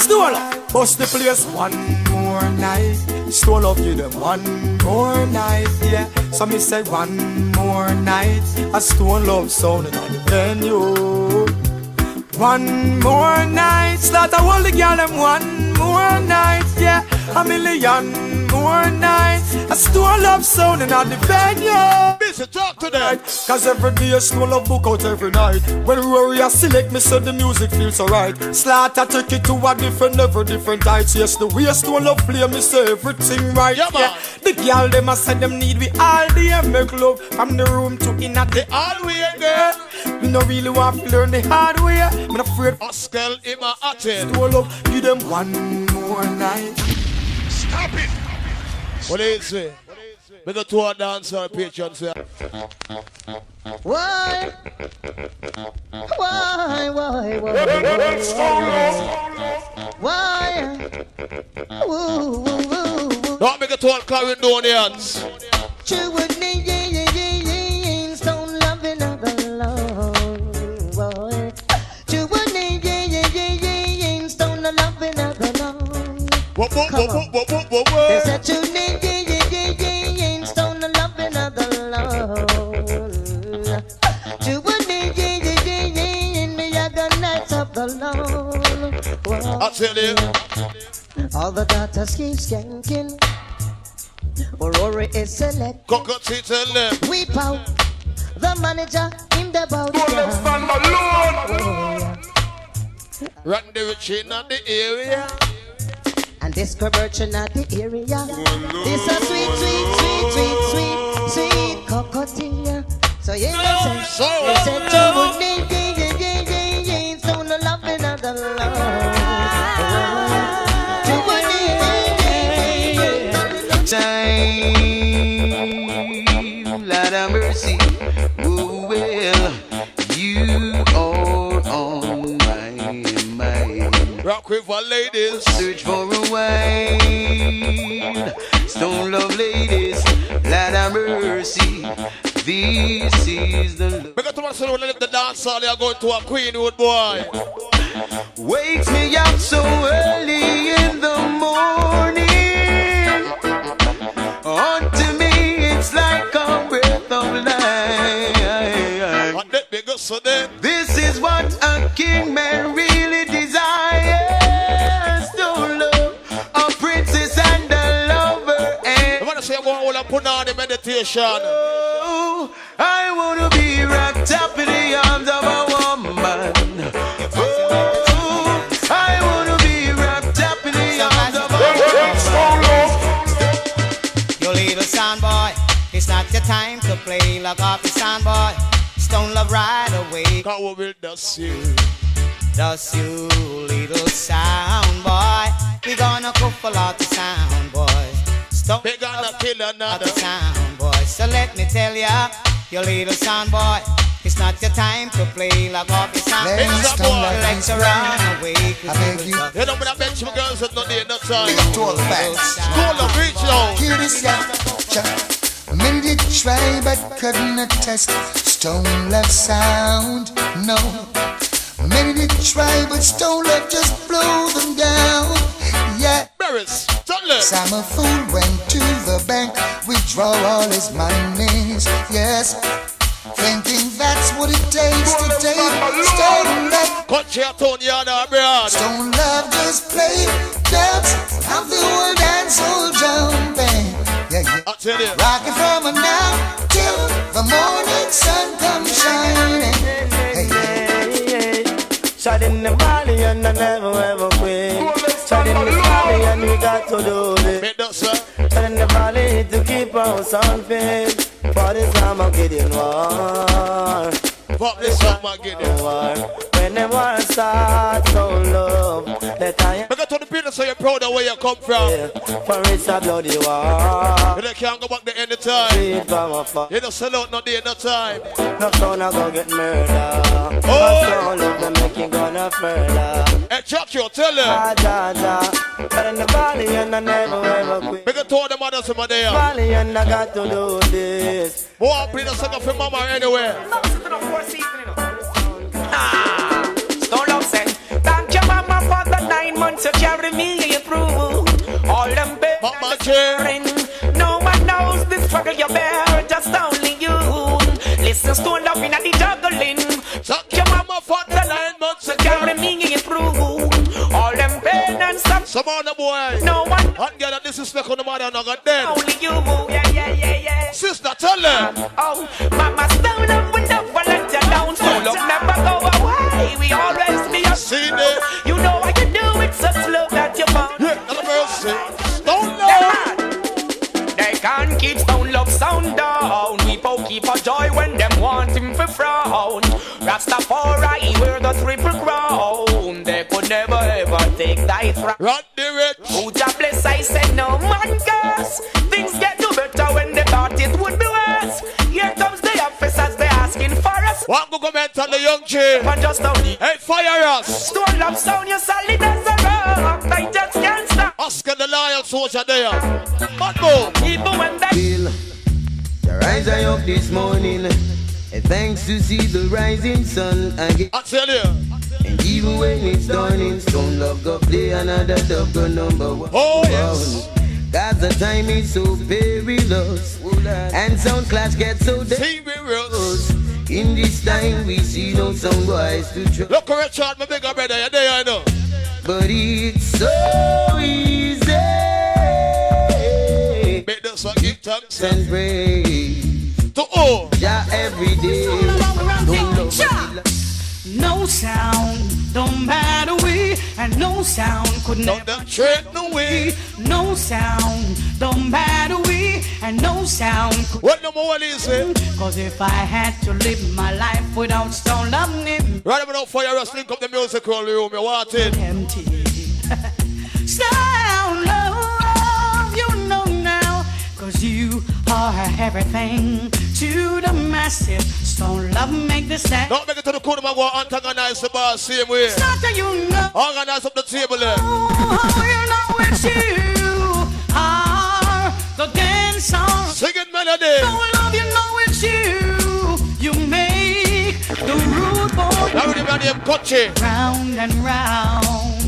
Stone Love, bust the place one more night. Stone Love, give them one more night, yeah. So me say one more night. A Stone Love sounding on the venue. One more night. Slaughter all the girl them one more night, yeah. A million more night. A Stone Love sounding on the venue. Busy talk to them. Cause every day a Stone Love book out every night. When Rory a select me so the music feels alright. Slaughter take it to a different level, different heights. Yes, the way Stone Love play me say everything right, yeah. The girl them a say them need we all day. Make love from the room to in at the hallway, girl. We no really want to learn the hard way. I'm afraid Oscar in my attend. Stone Love, give them one more night. Stop it. What do you say? We got to our dancehall patrons here. Why? Don't make it to all Clarendonians. Don't love another love, boy. Don't love another love. There's a don't love another love. Me I got nights of the Lord. I tell you. All the daughters keep skanking. Rory is select. Cocoa tell them. Weep out. The manager in the bout. Run the rich in the area. And this conversion at the area. This a sweet cocotina. So you know, say don't love another love. Time, Lord have mercy. Oh well, you are on my mind. Rock River ladies. Search for a while. Stone Love ladies. Lord have mercy. This is the love. We got to want to live the dance hall. They are going to a Queenwood boy. Wakes me up so early in the morning. Unto me it's like a breath of life. And that big so then. This is what a king man really desires. Stone Love, a princess and a lover. And I want to say I'm going to put on the meditation. Oh, I want to be wrapped up in the arms of a woman. Oh, I want to be wrapped up in the arms of a woman. You little sound boy, it's not your time to play. Lock off the sound boy. Stone Love right away. God will dust you. Dust you, little sound boy. We gonna couple out the sound boys. Stop. We gonna kill another sound boy. So let me tell ya, you little sound boy, it's not your time to play. Lock off the sound boy. Let's run away. I beg you. You know when I bet you girls that not there no time. Big up to all the fans. Stone Love reach out. Hear this, yeah. Many did try but couldn't attest Stone Love sound, no. Many did try but Stone Love just blow them down, yeah. Beres, tell them. Some a fool went to the bank, withdraw all his monies, yes. Thinking that's what it takes to take Stone Love. Cut your tone, yard abroad. Stone Love just play dance, have the whole dance all jumping. Yeah, yeah. I tell you. Rocking from now till the morning sun comes shining. Hey, hey. Shot in the valley and I never ever quit. Shot in the valley and we got to do this. Shot in the valley to keep our sound fit. For this time I'm getting war. For this time I'm getting war. When the war starts, so love. Let I go to the people so you're proud of where you come from. Yeah. For it's a bloody war. You can't go back there anytime. You don't sell out no day, no time. No son I go get murder. Oh! Love them make you gonna further. Hey, Jah Cure, tell them. But in the valley and I never ever quit. We can tell them others from there. Valley and I got to do this. Who want to play the song for mama anywhere? Stone Love said, thank you mama for the night. 9 months you carry me through. All them bearing. No one knows the struggle you bear, just only you. Listen, stone up in the juggling. Suck your mama for the 9 months you carry me through. All them pain and stuff. Some on the boy. No one. Hot girl that disrespect on the mother and I got dead. Only you, yeah. Sister, tell them. Oh, mama, stone up with the one let you down. So look, never go away. We always be a see this. You know what you do, it's such love that you found. Yeah, that's mercy. Stone love. They can't keep stone love sound down. We both keep a joy when them want him for frown. Rastafari, we're the triple crown. They could never ever take that from. Run the rich. Oh, Jah bless, I said no man curse. Things get no better when they thought it would be worse. Here comes the officers, they asking for us. One go comment on the young chief. And just now the hey, fire us. stone love sound, you solid as a rock. I just can't stop. Oscar the loyal soldier there. But go. Even when they Feel the rise I up this morning. And thanks to see the rising sun again. I tell you. And even when it's dawning, Stone Love go play another dub go number one. Oh yes. Cause the time is so perilous. And sound clash gets so dangerous. In this time we see no sound boys to try. Look at Richard, my bigger brother, you're there, I know. But it's so easy. Make this one give thanks And praise to all. Jah every day. No sound, don't matter we, and no sound could Don't never tread no way. No sound, don't matter we, and no sound could. What number one is it? Cause if I had to live my life without stone loving, Right about fire us, link up the musical room, you want it? empty. Sound love, you know now, cause you are everything to the masses. Stone love make the sound. Don't make it to the corner, man, go antagonize the bar same way. Not that you know. Organize up the table there. Oh, you know it's you are the dancer. Sing it melody. Stone love, you know it's you. You make the rude boy Now we're the name Kochi. round and round.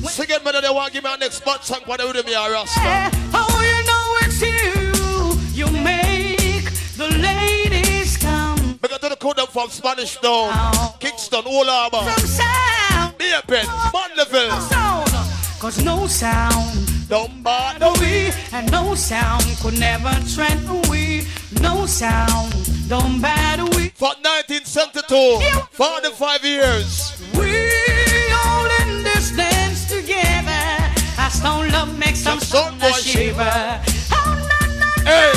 Sing it melody, want to give me our next spot song for the rhythm here, Rasta. Oh, you know it's you. You make the ladies come. We got to the corner from Spanish Town, Kingston, Old Harbor, From sound. Beerpen, Mandeville. Sound. Cause no sound Don't bother we. and no sound could never tread we. No sound, don't matter we. For 1972, 45 years. We all in this dance together. Our stone love makes some Stone stone boy shiver. Oh no, Hey.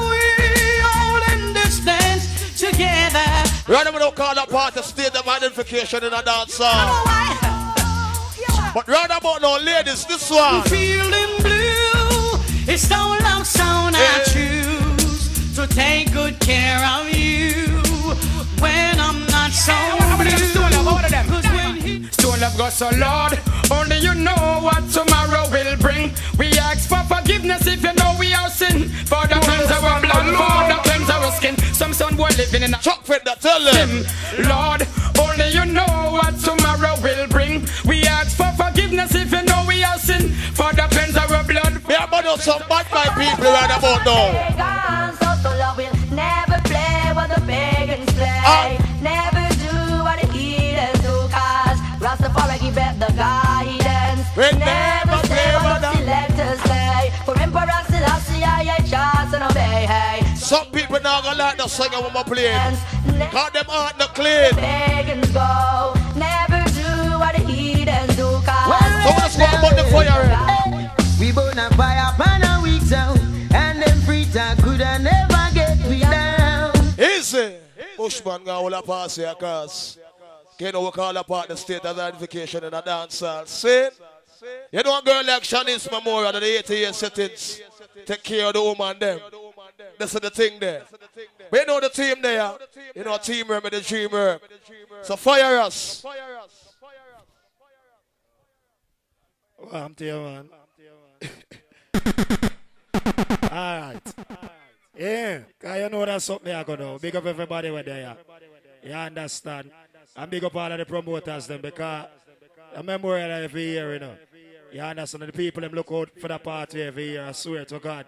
we all in this dance together. Right now we don't call that part of state of identification in a dance song. But right about now, ladies, this one. Feeling blue, it's stone love sound I choose to take good care of you when I'm not so blue. Cause when he Stone love got so Lord, only you know what tomorrow will bring. We ask for forgiveness if you know we are sin. For the cleanse our blood, for the cleanse our skin. Some son boy living in a Chuck Fred, that tell them. Lord, only you know what tomorrow will bring. We ask for forgiveness if you know we are sin. For the cleanse our blood. We are about some bad my people right about now. So love will never play what the pagans play. Never do what the heathens do. Cause Rastafari give up the guidance. We Never say what the selectors say. For Emperor Selassie, I trust and obey. Hey. Some people now gonna like the singer when I play. Cause them heart not clean. Pagans go. Never do what the heathens do. Cause So let's go about the fire. We burn a fire pan a week down. And them free time could I never get me down. Easy. Bushman gonna hold up pass here, cause you know we call apart the state of identification in a dance hall. See? You know a girl like Shanice Memorial, the 80-year settings. Take care of the woman them. This is the thing there. We know the team there. You know team remedy, dream herb. So fire us. Oh, I'm to you, man. Alright. Yeah, cause you know that's something I gonna do. Big up everybody with there. You understand? And big up all of the promoters them because a memorial every year, you know. You understand? The people them look out for the party every year, I swear to God.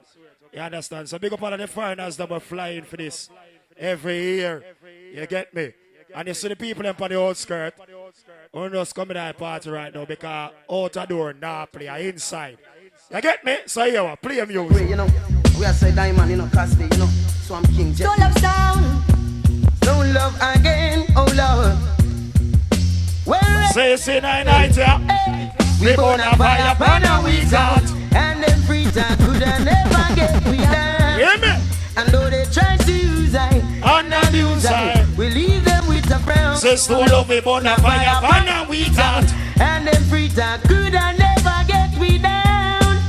You understand? So big up all of the foreigners that were flying for this every year. You get me? And you see the people them on the outskirt. Who just coming to that party right now because out the door, nah play, inside. You get me? So yeah, play music. Wait, you know, we are say diamond, you know, Cosby, you know. So I'm King Jet. Don't love sound. Don't love again, oh Lord. Well, say 9 yeah. We burn a fire, burn a we out. And every time could I never get me down. Hear me? And though they try to use I, and abuse I, we leave them with a frown. Says to love we burn a fire, burn a we out. And every time could I never get me down.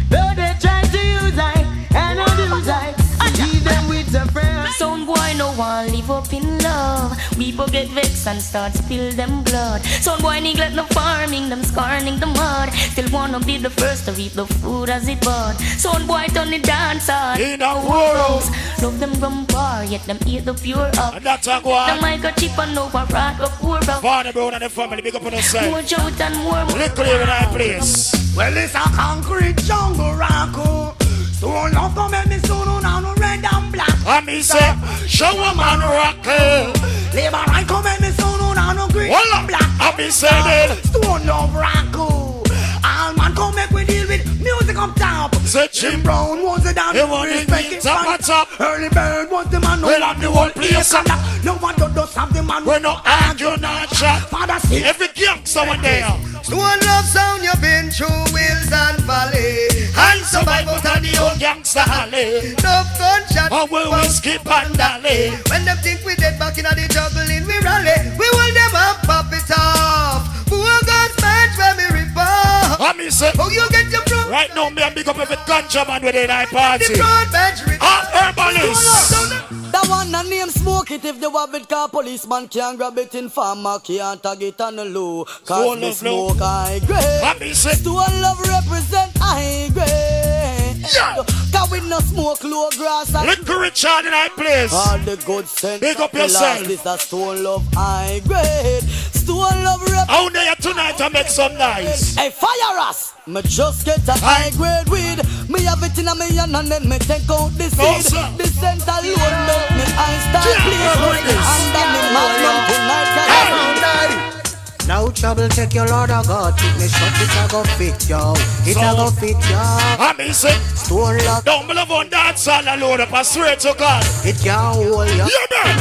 Though they try to use I, and abuse I, leave them with a frown. Some boy no one live up in love. People get vexed and start spill them blood. Some boy neglect the farming, them scorning the mud. Still wanna be the first to reap the food as it bud. Some boy turn the dancer in a world. Love them from bar, yet them eat the pure up. And that's a go. The microchip and no one rat of poor up. Father, brother, and the family, big up on the side. More shout and more. Look clear in our place. Well, it's a concrete jungle rock. Stone love come and me soon on no red and black. And me say, show a man rock. Labor right come and me soon on no green and black. And me say that. Stone love rock. All man come make we deal with music up top. Say Jim Brown was the damn respect top. Early Bird was the man who well, the whole place. No one does have the man. We no argue, no chat. Father see every gangster one there. Stone love sound, you've been through hills and valleys. And survive out of the old gangster alley. No gunshot, and we skip and dally. When them think we dead back in the juggling, we rally. We will them up, pop it off. Who got match when we rip off? And me say, oh, you get your front. Right now, me and big up every ganja man within our party. The front bench rip off. Herbalists. That one and name smoke it if they have it, car policeman can't grab it in farmer can't tag it on the low. Cause the smoke high grade. Stone love represent high grade. Yeah. Cause we no smoke low grass. Look Richard in our place. All the good sense. Big up yourself. This a stone love high grade. Stone love represent. Out there tonight to make some nice. Hey, fire us. Me just get a high grade weed. Me have it in a me hand and then me take out the seed. The scent alone make me eyes start bleed. And then me magnum tonight. No trouble, take your Lord of God. Keep me shut, it a go fit yo. It a go fit yo. I mean say, Stone love. Don't believe on dancehall alone up, I swear to God. It can't hold ya. Yeah man.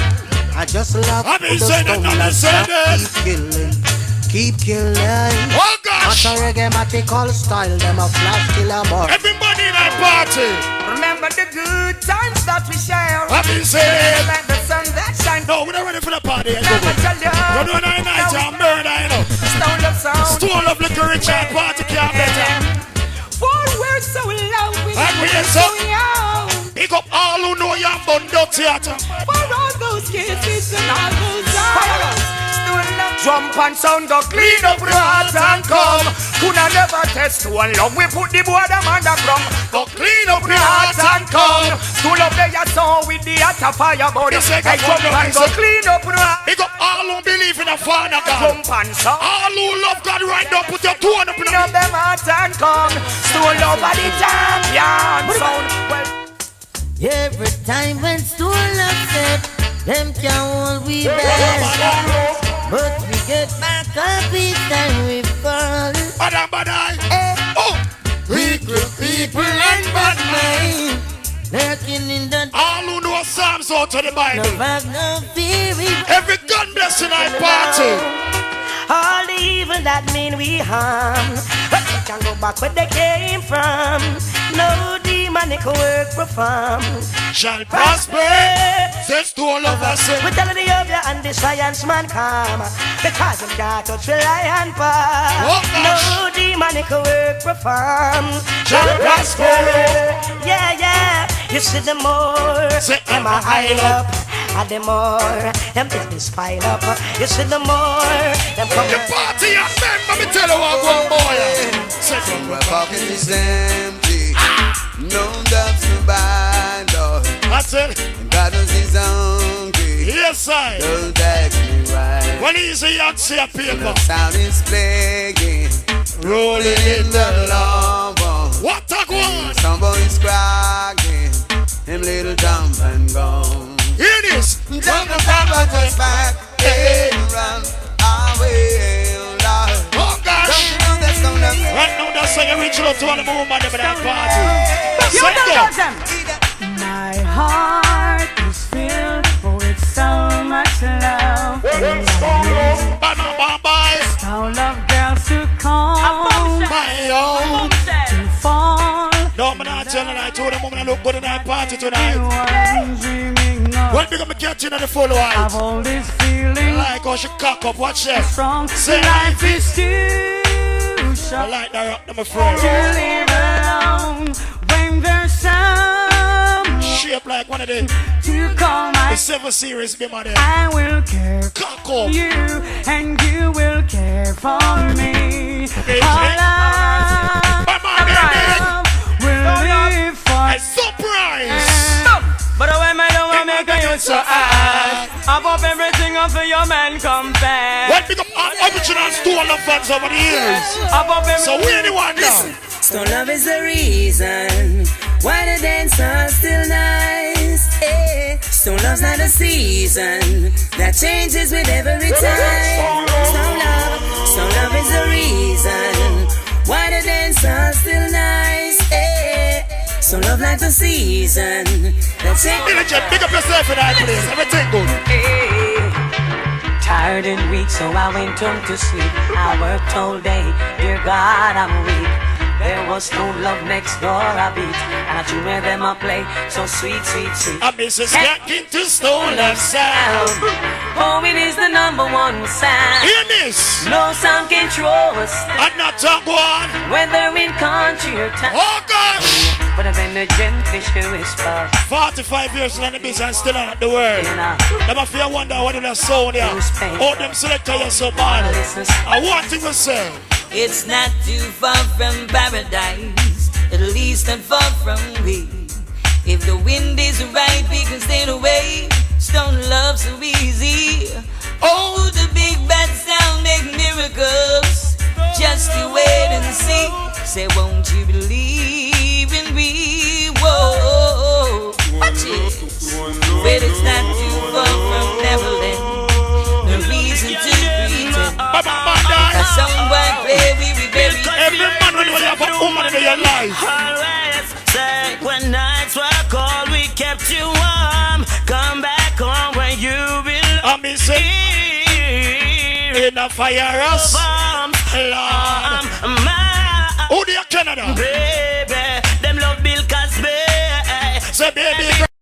I just love I mean say that, I mean say that. Keep killing. Oh gosh. Not a reggae matical style, them a flash killer more. Everybody in our party. Remember the good times that we share. I've been saying. Like the sun that shines. No, we're not ready for the party. Never tell you. We're doing a night and murder, you know. Stone love sound. Stone love liquor rich and party can't better. For we're so low. And we're so young. Pick up all who know you're Bundo Theater. For all those kisses and all those eyes. Jump and sound go clean up rat and come. Coulda never test one love. We put the boy them on the drum. Go clean up rat and come. School up there you saw with the hot fire body. Hey jump and go clean up rat. Pick up all who believe in a Father God. Jump and sound. All who love God right now. Put your two on the clean up them hot and come. Stool over the champion sound. Well, every time when stool up set, them can't hold we back. But we get back up each time we fall. Oh! Wicked people and bad mind, lurking in the all who know Psalms out of the Bible. No back, no fear. Every gun blessing I party. All the evil that mean we harm, but they can go back where they came from. No demonic work perform shall prosper. Says to all of us. We tell the Yoga and the science man come, because them can't touch the lion paw. No demonic work perform shall prosper. Yeah, yeah. You see the more them a high up, and the more them business pile up. You see the more them come. The party at them, let me tell you what one boy. From my pocket is empty. No doubts to buy, Lord. That's it. God knows he's hungry. Yes, I. Don't take me right. Well, easy and see a paper. Sound is playing, rolling in the lava. What a one! Somebody's cracking, him little jump and gone. Here it is. Jump the power just back, hey, run away, Lord. Oh gosh! Right now, that's how you reach out to all the women in that party. My heart is filled with so much love. All of girls to come, my own to fall. No, I'm not telling I told them I'm gonna look good in that party tonight. Well, big up my catching on the full white. I've all this feeling like how she cock up, watch that. Strong. Say life is too short. I like that rock, I'm afraid. To live alone when there's some shape like one of them. To call my the 7 Series, be my name. I will care for you, and you will care for me. Our love will live for a surprise. But when my don't make you so hard, above everything of your man confess. Well, pick up all original Stone fans over the years. So we anyone now? Stone love is the reason why the dance are still nice. Hey, Stone love's not a season that changes with every time. Stone love is the reason why the dance are still nice. Hey, Stone love like the season that changes. Pick up yourself in that place. Everything good. Hey, tired and weak, so I went home to sleep. I worked all day, dear God, I'm weak. There was Stone love next door, I beat, and I tune with them I play, so sweet, sweet, sweet. I miss us getting to Stone love sound. Oh, it is the #1 sound. Hear this. No sound can throw us. I'm not talk one. Whether in country or town. Oh gosh. But I've been a gently whisper. 45 years in the business, still not the world. Them I feel wonder what do they sound here. Oh, them selector you so bad. I want to say. It's not too far from paradise, at least not far from me. If the wind is right, we can stay away. Stone love so easy. Oh, the big bad sound make miracles. Just you wait and see. Say, won't you believe in me? Whoa, watch it. But it's not too far from Neverland. No reason to pretend. A song by baby, we very every man when you have a woman in your life. Always say when nights were cold, we kept you warm. Come back home when you belong. I'm missing in a fire us. Lord. Who do you Canada?